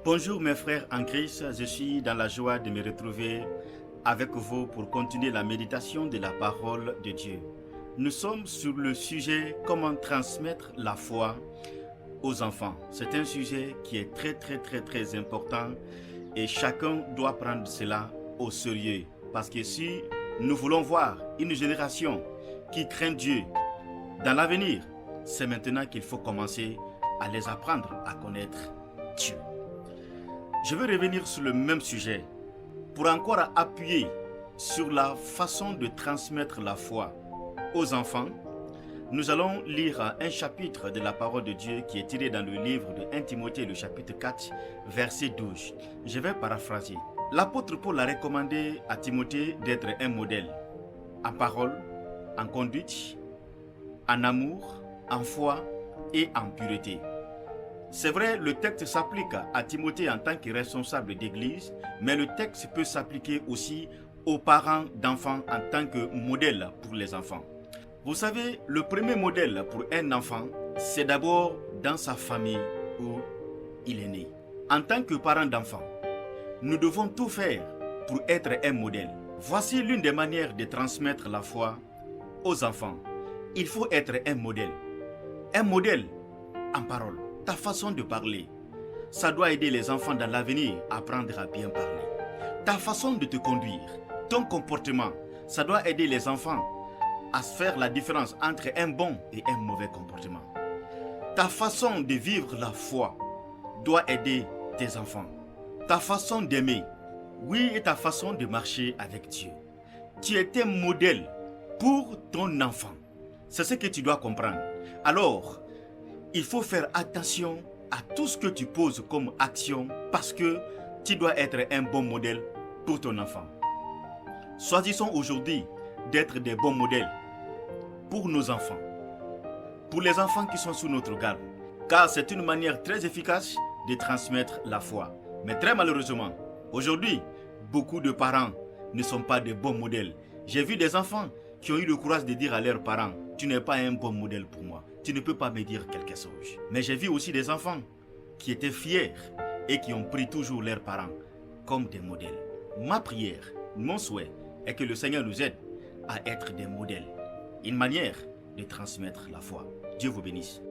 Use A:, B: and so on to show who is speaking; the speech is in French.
A: Bonjour mes frères en Christ, je suis dans la joie de me retrouver avec vous pour continuer la méditation de la parole de Dieu. Nous sommes sur le sujet comment transmettre la foi aux enfants. C'est un sujet qui est très important et chacun doit prendre cela au sérieux. Parce que si nous voulons voir une génération qui craint Dieu dans l'avenir, c'est maintenant qu'il faut commencer à les apprendre à connaître Dieu. Je veux revenir sur le même sujet pour encore appuyer sur la façon de transmettre la foi aux enfants. Nous allons lire un chapitre de la parole de Dieu qui est tiré dans le livre de 1 Timothée, le chapitre 4, verset 12. Je vais paraphraser. L'apôtre Paul a recommandé à Timothée d'être un modèle en parole, en conduite, en amour, en foi et en pureté. C'est vrai, le texte s'applique à Timothée en tant que responsable d'église, mais le texte peut s'appliquer aussi aux parents d'enfants en tant que modèle pour les enfants. Vous savez, le premier modèle pour un enfant, c'est d'abord dans sa famille où il est né. En tant que parents d'enfants, nous devons tout faire pour être un modèle. Voici l'une des manières de transmettre la foi aux enfants. Il faut être un modèle. Un modèle en parole. Ta façon de parler, ça doit aider les enfants dans l'avenir à apprendre à bien parler. Ta façon de te conduire, ton comportement, ça doit aider les enfants à faire la différence entre un bon et un mauvais comportement. Ta façon de vivre la foi doit aider tes enfants. Ta façon d'aimer, oui, et ta façon de marcher avec Dieu. Tu es un modèle pour ton enfant. C'est ce que tu dois comprendre. Alors, il faut faire attention à tout ce que tu poses comme action parce que tu dois être un bon modèle pour ton enfant. Choisissons aujourd'hui d'être des bons modèles pour nos enfants, pour les enfants qui sont sous notre garde, car c'est une manière très efficace de transmettre la foi. Mais très malheureusement, aujourd'hui, beaucoup de parents ne sont pas des bons modèles. J'ai vu des enfants qui ont eu le courage de dire à leurs parents, « Tu n'es pas un bon modèle pour moi. Tu ne peux pas me dire quelque chose. » Mais j'ai vu aussi des enfants qui étaient fiers et qui ont pris toujours leurs parents comme des modèles. Ma prière, mon souhait est que le Seigneur nous aide à être des modèles. Une manière de transmettre la foi. Dieu vous bénisse.